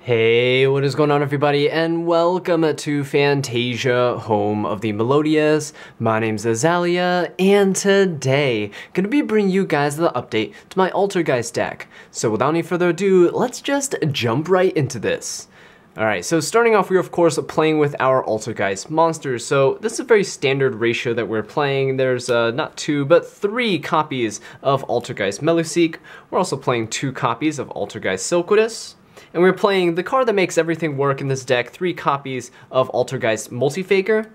Hey, what is going on everybody, and welcome to Fantasia, home of the Melodious. My name's Azallea, and today, gonna be bringing you guys the update to my Altergeist deck. So without any further ado, let's just jump right into this. Alright, so starting off, we're of course playing with our Altergeist monsters. So this is a very standard ratio that we're playing. There's not two, but three copies of Altergeist Meluseek. We're also playing two copies of Altergeist Silquidus. And we're playing the card that makes everything work in this deck, three copies of Altergeist Multifaker.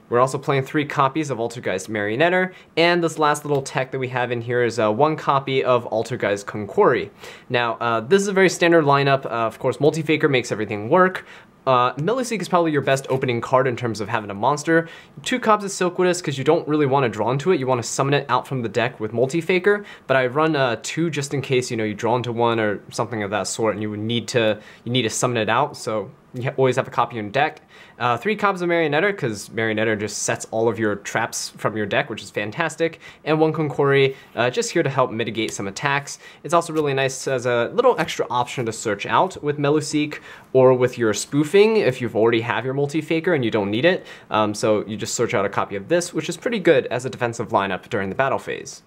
We're also playing three copies of Altergeist Marionetter, and this last little tech that we have in here is one copy of Altergeist Conqueri. Now, this is a very standard lineup. Of course, Multifaker makes everything work. Meluseek is probably your best opening card in terms of having a monster. Two copies of Silquidus because you don't really want to draw into it. You want to summon it out from the deck with Multifaker, but I run two just in case, you know, you draw into one or something of that sort and you need to summon it out, so you always have a copy in deck. Three copies of Marionetter, because Marionetter just sets all of your traps from your deck, which is fantastic. And one Conqueri, just here to help mitigate some attacks. It's also really nice as a little extra option to search out with Meluseek or with your spoofing if you've already have your Multifaker and you don't need it. So you just search out a copy of this, which is pretty good as a defensive lineup during the battle phase.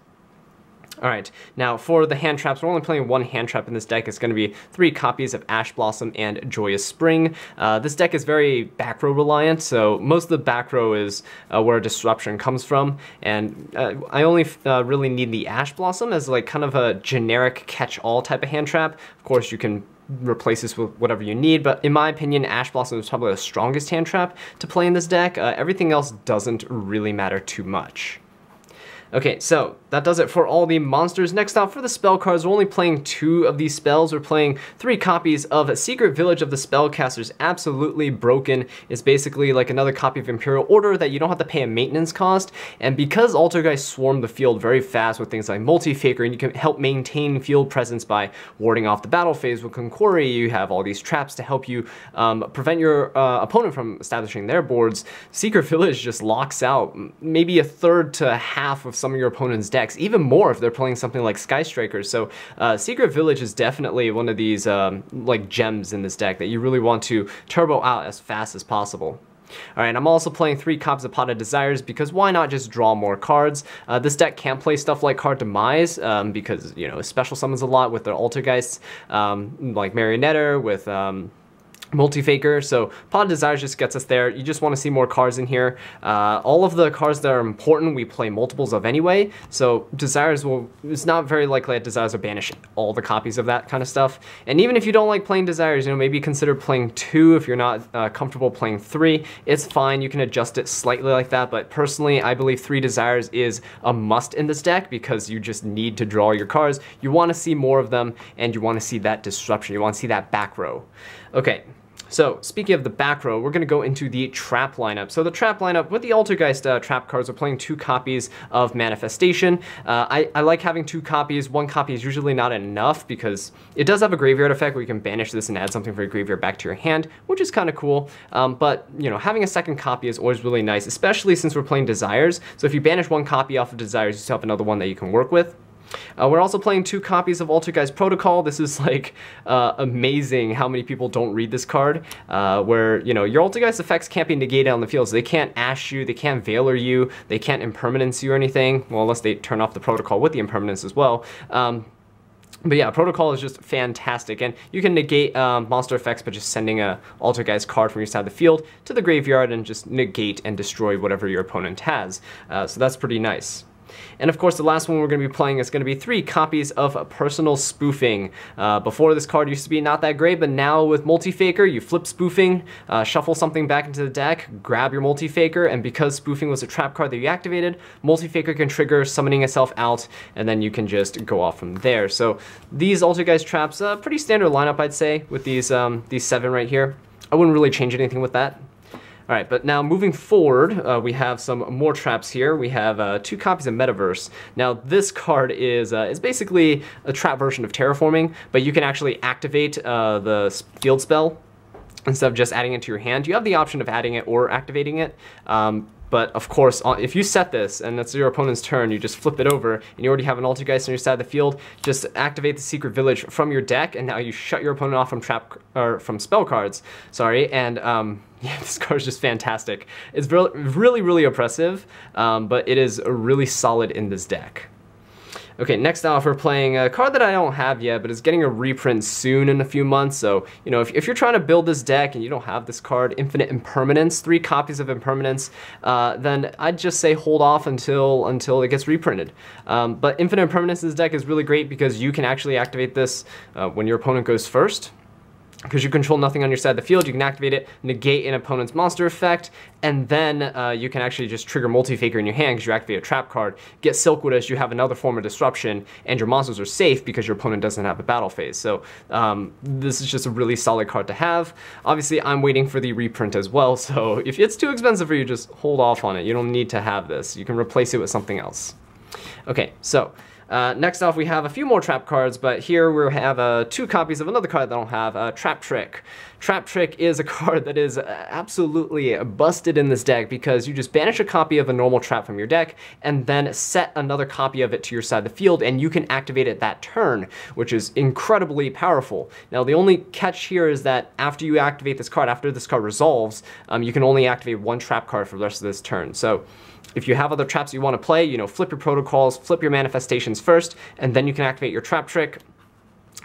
Alright, now for the hand traps, we're only playing one hand trap in this deck. It's going to be three copies of Ash Blossom and Joyous Spring. This deck is very back row reliant, so most of the back row is where disruption comes from, and I only really need the Ash Blossom as like kind of a generic catch-all type of hand trap. Of course, you can replace this with whatever you need, but in my opinion, Ash Blossom is probably the strongest hand trap to play in this deck. Everything else doesn't really matter too much. Okay, so that does it for all the monsters. Next up, for the spell cards, we're only playing two of these spells. We're playing three copies of Secret Village of the Spellcasters Absolutely Broken. It's basically like another copy of Imperial Order that you don't have to pay a maintenance cost. And because Altergeist swarm the field very fast with things like Multifaker, and you can help maintain field presence by warding off the battle phase with Conqueri, you have all these traps to help you prevent your opponent from establishing their boards. Secret Village just locks out maybe a third to half of some of your opponent's decks, even more if they're playing something like Sky Strikers. So Secret Village is definitely one of these like gems in this deck that you really want to turbo out as fast as possible. Alright, I'm also playing three copies of Pot of Desires because why not just draw more cards? This deck can't play stuff like Card Demise because, you know, it special summons a lot with their Altergeists, like Marionetter, with Multifaker, so Pot of Desires just gets us there. You just want to see more cards in here. All of the cards that are important we play multiples of anyway, so Desires it's not very likely that Desires will banish all the copies of that kind of stuff. And even if you don't like playing Desires, you know, maybe consider playing two if you're not comfortable playing three. It's fine, you can adjust it slightly like that, but personally I believe three Desires is a must in this deck because you just need to draw your cards. You want to see more of them, and you want to see that disruption. You want to see that back row. Okay. So, speaking of the back row, we're going to go into the trap lineup. So the trap lineup, with the Altergeist trap cards, we're playing two copies of Manifestation. I like having two copies. One copy is usually not enough because it does have a graveyard effect where you can banish this and add something from your graveyard back to your hand, which is kind of cool. But, you know, having a second copy is always really nice, especially since we're playing Desires. So if you banish one copy off of Desires, you still have another one that you can work with. We're also playing two copies of Altergeist Protocol. This is like amazing how many people don't read this card, where, you know, your Altergeist effects can't be negated on the field, so they can't Ash you, they can't Veiler you, they can't Impermanence you or anything, well, unless they turn off the Protocol with the Impermanence as well. But yeah, Protocol is just fantastic, and you can negate monster effects by just sending a Altergeist card from your side of the field to the graveyard and just negate and destroy whatever your opponent has. So that's pretty nice. And of course, the last one we're going to be playing is going to be three copies of Personal Spoofing. Before, this card used to be not that great, but now with Multifaker, you flip Spoofing, shuffle something back into the deck, grab your Multifaker, and because Spoofing was a trap card that you activated, Multifaker can trigger summoning itself out, and then you can just go off from there. So these Altergeist traps, pretty standard lineup, I'd say, with these seven right here. I wouldn't really change anything with that. Alright, but now moving forward, we have some more traps here. We have two copies of Metaverse. Now this card is basically a trap version of Terraforming, but you can actually activate the field spell instead of just adding it to your hand. You have the option of adding it or activating it, but of course, if you set this and it's your opponent's turn, you just flip it over and you already have an Altergeist on your side of the field, just activate the Secret Village from your deck, and now you shut your opponent off from spell cards. Sorry, and yeah, this card is just fantastic. It's really, really oppressive, but it is really solid in this deck. Okay, next off, we're playing a card that I don't have yet, but is getting a reprint soon in a few months. So, you know, if you're trying to build this deck and you don't have this card, Infinite Impermanence, 3 copies of Impermanence, then I'd just say hold off until it gets reprinted. But Infinite Impermanence in this deck is really great because you can actually activate this when your opponent goes first. Because you control nothing on your side of the field, you can activate it, negate an opponent's monster effect, and then you can actually just trigger Multi-Faker in your hand because you activate a trap card, get Silkwood, you have another form of disruption, and your monsters are safe because your opponent doesn't have a battle phase. So this is just a really solid card to have. Obviously, I'm waiting for the reprint as well, so if it's too expensive for you, just hold off on it. You don't need to have this. You can replace it with something else. Okay, so next off, we have a few more trap cards, but here we have 2 copies of another card that I don't have, Trap Trick. Trap Trick is a card that is absolutely busted in this deck because you just banish a copy of a normal trap from your deck and then set another copy of it to your side of the field, and you can activate it that turn, which is incredibly powerful. Now, the only catch here is that after you activate this card, after this card resolves, you can only activate 1 trap card for the rest of this turn. So if you have other traps you want to play, you know, flip your protocols, flip your manifestations first, and then you can activate your Trap Trick,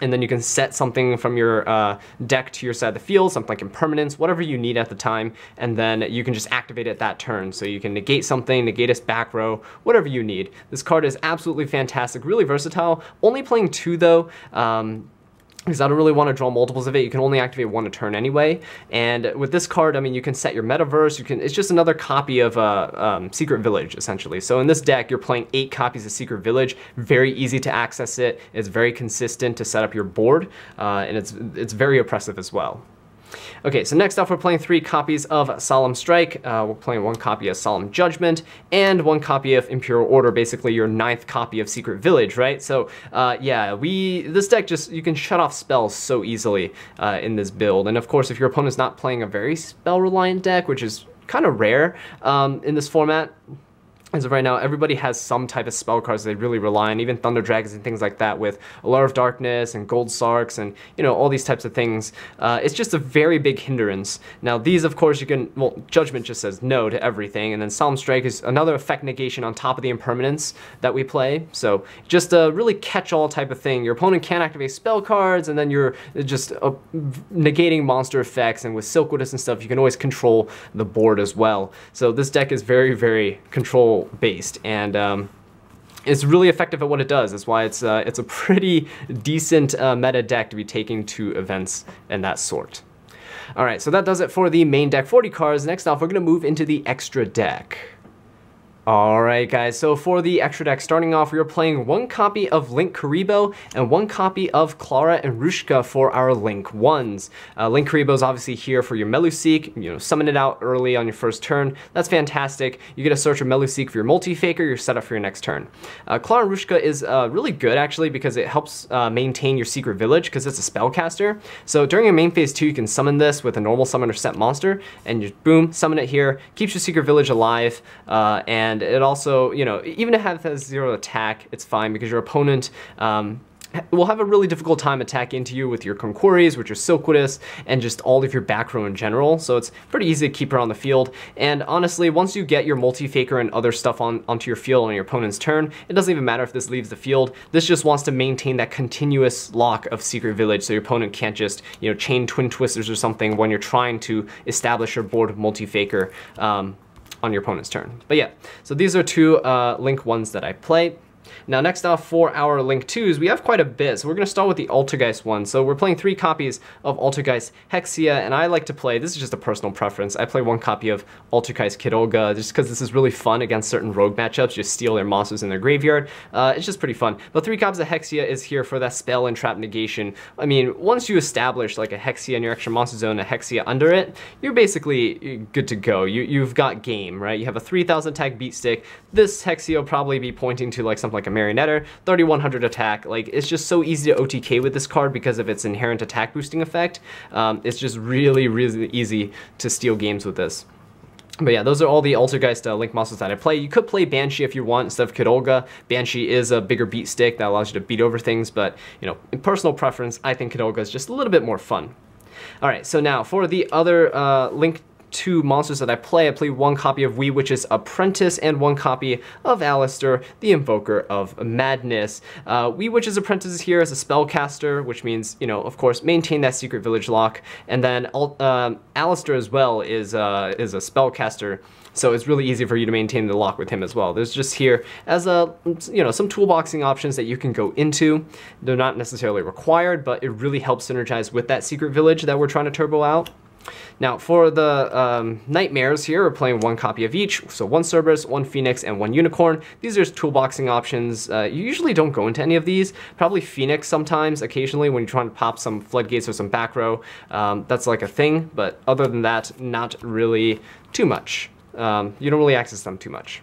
and then you can set something from your deck to your side of the field, something like Impermanence, whatever you need at the time, and then you can just activate it that turn. So you can negate something, negate its back row, whatever you need. This card is absolutely fantastic, really versatile. Only playing 2 though, because I don't really want to draw multiples of it. You can only activate 1 a turn anyway. And with this card, I mean, you can set your metaverse. It's just another copy of Secret Village, essentially. So in this deck, you're playing 8 copies of Secret Village. Very easy to access it. It's very consistent to set up your board, and it's very oppressive as well. Okay, so next up we're playing 3 copies of Solemn Strike. We're playing 1 copy of Solemn Judgment and 1 copy of Imperial Order, basically your 9th copy of Secret Village, right? So yeah, this deck you can shut off spells so easily in this build. And of course, if your opponent's not playing a very spell-reliant deck, which is kind of rare in this format, as of right now, everybody has some type of spell cards they really rely on, even Thunder Dragons and things like that with Allure of Darkness and Gold Sarks and, you know, all these types of things. It's just a very big hindrance. Now these, of course, you can, well, Judgment just says no to everything, and then Solemn Strike is another effect negation on top of the Impermanence that we play. So just a really catch-all type of thing. Your opponent can't activate spell cards, and then you're just negating monster effects, and with Silkwood and stuff, you can always control the board as well. So this deck is very, very control based, and it's really effective at what it does. That's why it's a pretty decent meta deck to be taking to events and that sort. All right, so that does it for the main deck 40 cards. Next off, we're going to move into the extra deck. Alright guys, so for the extra deck, starting off, we are playing 1 copy of Link Kuriboh and 1 copy of Clara and Rushka for our Link 1s. Link Kuriboh is obviously here for your Meluseek, you know, summon it out early on your first turn. That's fantastic. You get a Search of Meluseek for your Multi-Faker, you're set up for your next turn. Clara and Rushka is really good actually because it helps maintain your Secret Village because it's a spellcaster. So during your main phase 2, you can summon this with a normal summon or set monster, and you boom, summon it here, keeps your Secret Village alive, and it also, you know, even if it has 0 attack, it's fine because your opponent will have a really difficult time attacking into you with your Conqueries, which are Silkwood, and just all of your back row in general. So it's pretty easy to keep her on the field. And honestly, once you get your Multi-Faker and other stuff onto your field on your opponent's turn, it doesn't even matter if this leaves the field. This just wants to maintain that continuous lock of Secret Village, so your opponent can't just, you know, chain Twin Twisters or something when you're trying to establish your board of Multi-Faker on your opponent's turn. But yeah, so these are 2 Link 1s that I play. Now next off for our Link 2s, we have quite a bit, so we're going to start with the Altergeist one. So we're playing 3 copies of Altergeist Hexia, and I like to play, this is just a personal preference, I play 1 copy of Altergeist Kid Olga just because this is really fun against certain rogue matchups, just steal their monsters in their graveyard. It's just pretty fun. But 3 copies of Hexia is here for that spell and trap negation. I mean, once you establish like a Hexia in your extra monster zone, a Hexia under it, you're basically good to go. You've got game, right? You have a 3000 attack beat stick. This Hexia will probably be pointing to like something like a Marionetter, 3100 attack. Like, it's just so easy to OTK with this card because of its inherent attack boosting effect. It's just really, really easy to steal games with this. But yeah, those are all the Altergeist Link monsters that I play. You could play Banshee if you want instead of Kid Olga. Banshee is a bigger beat stick that allows you to beat over things, but you know, in personal preference, I think Kid Olga is just a little bit more fun. Alright, so now for the other Link 2 monsters that I play one copy of Wii Witch's Apprentice and one copy of Alistair, the Invoker of Madness. Wii Witch's Apprentice is here as a spellcaster, which means, you know, of course, maintain that secret village lock. And then Alistair as well is a spellcaster, so it's really easy for you to maintain the lock with him as well. There's just here as you know, some toolboxing options that you can go into. They're not necessarily required, but it really helps synergize with that secret village that we're trying to turbo out. Now for the Nightmares here, we're playing one copy of each, so one Cerberus, one Phoenix, and one Unicorn. These are toolboxing options. You usually don't go into any of these, probably Phoenix sometimes, occasionally when you're trying to pop some floodgates or some back row. That's like a thing, but other than that, not really too much. You don't really access them too much.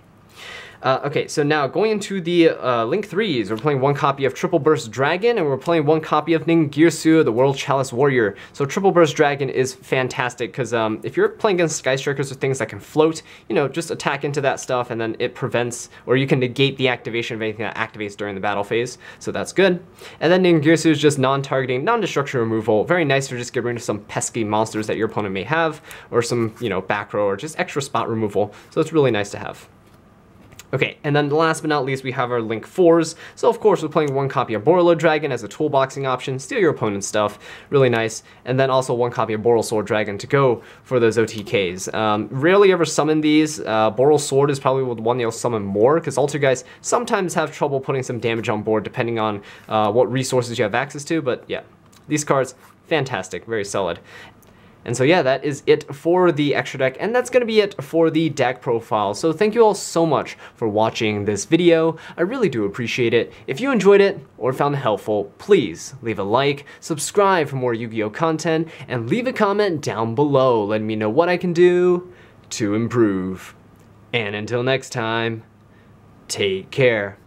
Okay, so now going into the Link 3s, we're playing one copy of Triple Burst Dragon, and we're playing one copy of Ningirsu, the World Chalice Warrior. So Triple Burst Dragon is fantastic, because if you're playing against Sky Strikers or things that can float, you know, just attack into that stuff, and then it prevents, or you can negate the activation of anything that activates during the battle phase, so that's good. And then Ningirsu is just non-targeting, non-destruction removal, very nice for just getting rid of some pesky monsters that your opponent may have, or some, you know, back row, or just extra spot removal, so it's really nice to have. Okay, and then last but not least, we have our Link 4s. So of course, we're playing one copy of Borrelo Dragon as a toolboxing option, steal your opponent's stuff, really nice. And then also one copy of Boral Sword Dragon to go for those OTKs. Rarely ever summon these. Boral Sword is probably the one you'll summon more, because Altergeist sometimes have trouble putting some damage on board depending on what resources you have access to, but yeah, these cards, fantastic, very solid. And so yeah, that is it for the extra deck, and that's going to be it for the deck profile. So thank you all so much for watching this video. I really do appreciate it. If you enjoyed it or found it helpful, please leave a like, subscribe for more Yu-Gi-Oh content, and leave a comment down below letting me know what I can do to improve. And until next time, take care.